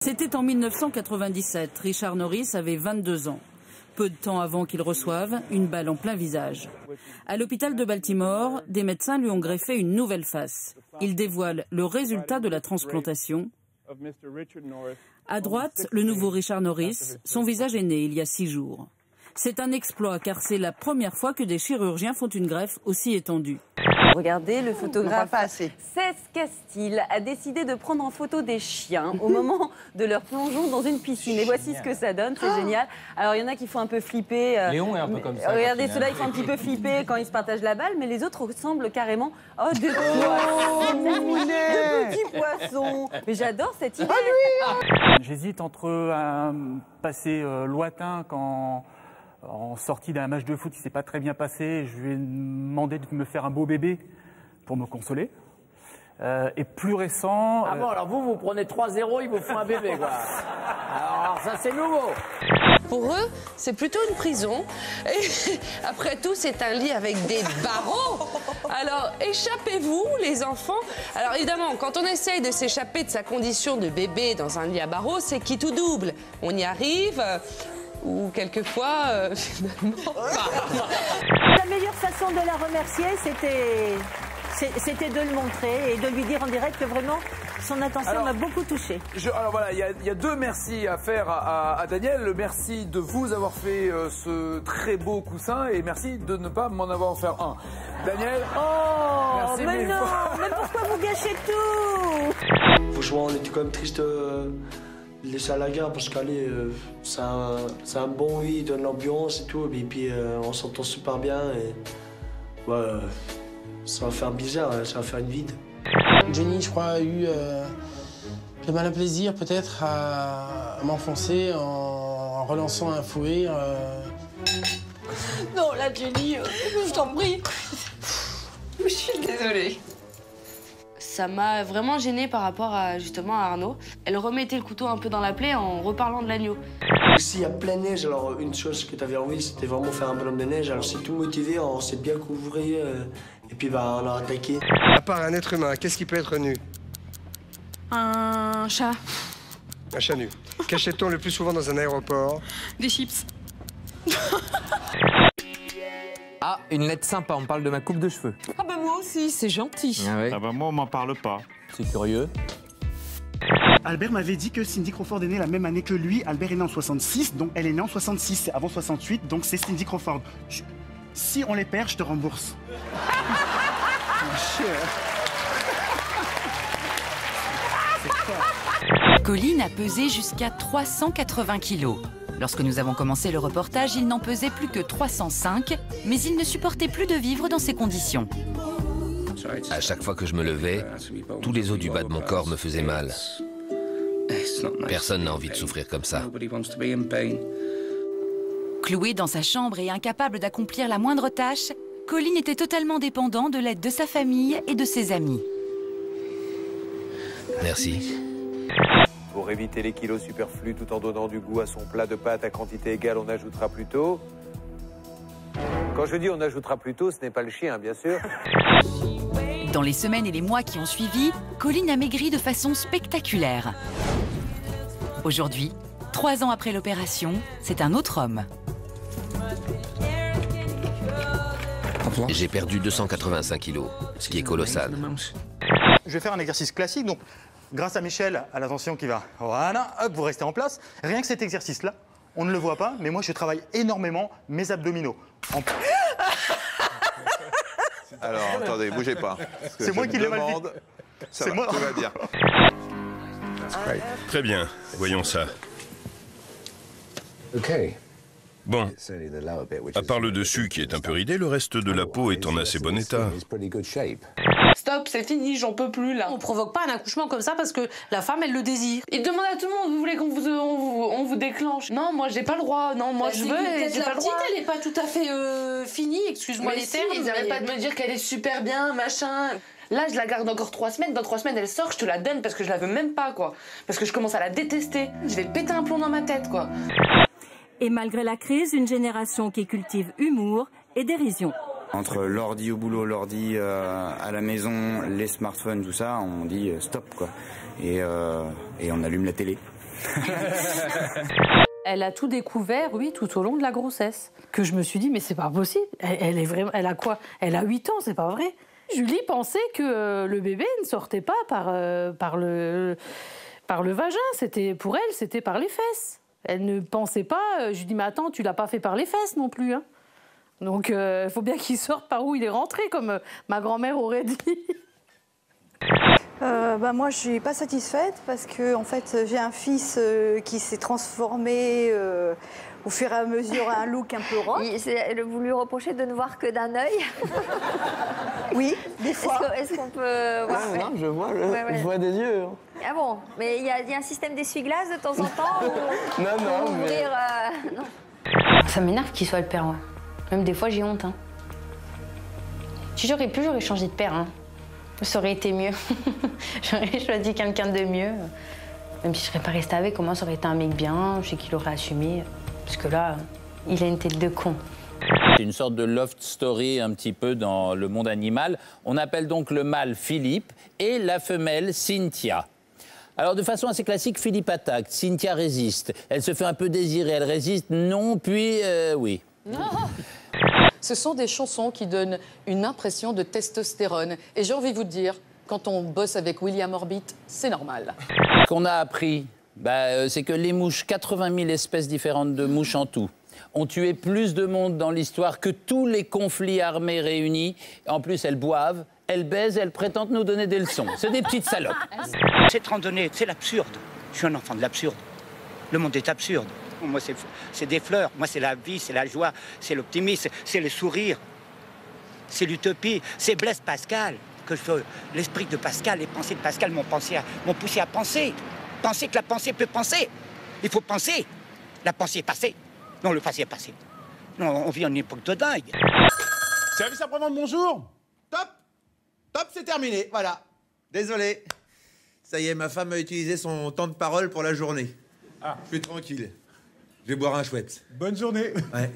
C'était en 1997. Richard Norris avait 22 ans. Peu de temps avant qu'il reçoive une balle en plein visage. À l'hôpital de Baltimore, des médecins lui ont greffé une nouvelle face. Il dévoile le résultat de la transplantation. À droite, le nouveau Richard Norris. Son visage est né il y a 6 jours. C'est un exploit car c'est la première fois que des chirurgiens font une greffe aussi étendue. Regardez, le photographe Cesc Castille a décidé de prendre en photo des chiens au moment de leur plongeon dans une piscine. Et voici ce que ça donne, c'est génial. Alors il y en a qui font un peu flipper. Léon est un peu comme ça. Regardez, ceux-là ils font un petit peu flipper quand ils se partagent la balle, mais les autres ressemblent carrément de petits poissons. Mais j'adore cette idée. J'hésite entre un passé lointain quand... En sortie d'un match de foot qui ne s'est pas très bien passé, je lui ai demandé de me faire un beau bébé pour me consoler. Et plus récent... Ah bon, alors vous prenez 3-0, ils vous font un bébé, quoi. Alors ça, c'est nouveau. Pour eux, c'est plutôt une prison. Et après tout, c'est un lit avec des barreaux. Alors, échappez-vous, les enfants. Alors, évidemment, quand on essaye de s'échapper de sa condition de bébé dans un lit à barreaux, c'est qui tout double. On y arrive... ou quelquefois, finalement... La meilleure façon de la remercier, c'était de le montrer et de lui dire en direct que vraiment, son attention m'a beaucoup touchée. Alors voilà, il y a 2 merci à faire à Daniel. Le merci de vous avoir fait ce très beau coussin et merci de ne pas m'en avoir offert un. Daniel, merci mais non, mais pourquoi vous gâchez tout? Franchement, on était quand même triste... laisser à la gare parce qu'allez, c'est un bon oui, il donne l'ambiance et tout, et puis on s'entend super bien et ouais, ça va faire bizarre, ça va faire une vide. Johnny, je crois, a eu le malin plaisir peut-être à m'enfoncer en relançant un fou rire. Non, là, Johnny, je t'en prie. Je suis désolée. Ça m'a vraiment gênée par rapport à, justement, à Arnaud. Elle remettait le couteau un peu dans la plaie en reparlant de l'agneau. S'il y a plein de neige, alors une chose que tu avais envie, c'était vraiment faire un bonhomme de neige. Alors c'est tout motivé, on s'est bien couvré, et puis bah, on a attaqué. À part un être humain, qu'est-ce qui peut être nu? Un chat. Un chat nu. Qu'achète-t-on le plus souvent dans un aéroport? Des chips. Ah, une lettre sympa, on parle de ma coupe de cheveux. Ah bah moi aussi, c'est gentil. Ah, oui. Ah bah moi, on m'en parle pas. C'est curieux. Albert m'avait dit que Cindy Crawford est née la même année que lui. Albert est né en 66, donc elle est née en 66. C'est avant 68, donc c'est Cindy Crawford. Si on les perd, je te rembourse. Colline a pesé jusqu'à 380 kilos. Lorsque nous avons commencé le reportage, il n'en pesait plus que 305, mais il ne supportait plus de vivre dans ces conditions. À chaque fois que je me levais, tous les os du bas de mon corps me faisaient mal. Personne n'a envie de souffrir comme ça. Cloué dans sa chambre et incapable d'accomplir la moindre tâche, Colline était totalement dépendant de l'aide de sa famille et de ses amis. Merci. Pour éviter les kilos superflus tout en donnant du goût à son plat de pâtes à quantité égale, on ajoutera plutôt... Quand je dis on ajoutera plutôt, ce n'est pas le chien, bien sûr. Dans les semaines et les mois qui ont suivi, Colline a maigri de façon spectaculaire. Aujourd'hui, 3 ans après l'opération, c'est un autre homme. J'ai perdu 285 kilos, ce qui est colossal. Je vais faire un exercice classique, donc grâce à Michel, à l'attention qui va, voilà, hop, vous restez en place. Rien que cet exercice-là, on ne le voit pas, mais moi je travaille énormément mes abdominaux. Alors, attendez, bougez pas. C'est moi qui l'ai mal dit. Ça va, tout va bien. Très bien, voyons ça. Bon, à part le dessus qui est un peu ridé, le reste de la peau est en assez bon état. Stop, c'est fini, j'en peux plus là. On provoque pas un accouchement comme ça parce que la femme elle le désire. Il demande à tout le monde, vous voulez qu'on vous déclenche? Non, moi j'ai pas le droit. Non, moi je veux et j'ai pas le droit. La petite elle est pas tout à fait finie, excuse-moi les termes. Ils arrêtent pas de me dire qu'elle est super bien, machin. Là, je la garde encore 3 semaines. Dans 3 semaines, elle sort, je te la donne parce que je la veux même pas, quoi. Parce que je commence à la détester. Je vais péter un plomb dans ma tête, quoi. Et malgré la crise, une génération qui cultive humour et dérision. Entre l'ordi au boulot, l'ordi à la maison, les smartphones, tout ça, on dit stop, quoi. Et on allume la télé. Elle a tout découvert, oui, tout au long de la grossesse. Que je me suis dit, mais c'est pas possible. Elle est vraiment, elle a quoi? Elle a 8 ans, c'est pas vrai. Julie pensait que le bébé ne sortait pas par le vagin. C'était pour elle, c'était par les fesses. Elle ne pensait pas. Je lui dis, mais attends, tu l'as pas fait par les fesses non plus, hein. Donc, il faut bien qu'il sorte par où il est rentré, comme ma grand-mère aurait dit. Moi, je suis pas satisfaite parce que, en fait, j'ai un fils qui s'est transformé au fur et à mesure à un look un peu rock. Vous lui reprochez de ne voir que d'un œil? Oui, des fois. Est-ce qu'on peut voir? Non, je vois, je vois des yeux. Hein. Ah bon? Mais il y a un système d'essuie-glace de temps en temps ou... Non, mais... non. Ça m'énerve qu'il soit le père, ouais. Même des fois, j'ai honte. Hein. Si j'aurais pu, j'aurais changé de père. Hein. Ça aurait été mieux. J'aurais choisi quelqu'un de mieux. Même si je serais pas restée avec, au moins ça aurait été un mec bien, je sais qu'il aurait assumé. Parce que là, il a une tête de con. C'est une sorte de love story un petit peu dans le monde animal. On appelle donc le mâle Philippe et la femelle Cynthia. Alors de façon assez classique, Philippe attaque, Cynthia résiste. Elle se fait un peu désirer, elle résiste, non, puis oui. Ce sont des chansons qui donnent une impression de testostérone. Et j'ai envie de vous dire, quand on bosse avec William Orbit, c'est normal. Ce qu'on a appris, c'est que les mouches, 80 000 espèces différentes de mouches en tout, ont tué plus de monde dans l'histoire que tous les conflits armés réunis. En plus, elles boivent, elles baisent, elles prétendent nous donner des leçons. C'est des petites salopes. Cette randonnée, c'est l'absurde. Je suis un enfant de l'absurde. Le monde est absurde. Moi, c'est des fleurs. Moi, c'est la vie, c'est la joie, c'est l'optimisme, c'est le sourire. C'est l'utopie. C'est Blaise Pascal que je veux. L'esprit de Pascal, les pensées de Pascal m'ont poussé à penser. Penser que la pensée peut penser. Il faut penser. La pensée est passée. Non, le passé est passé. Non, on vit en époque de dingue. Service après-vente, bonjour. Top. Top, c'est terminé. Voilà. Désolé. Ça y est, ma femme a utilisé son temps de parole pour la journée. Ah. Je suis tranquille. Je vais boire un chouette. Bonne journée. Ouais.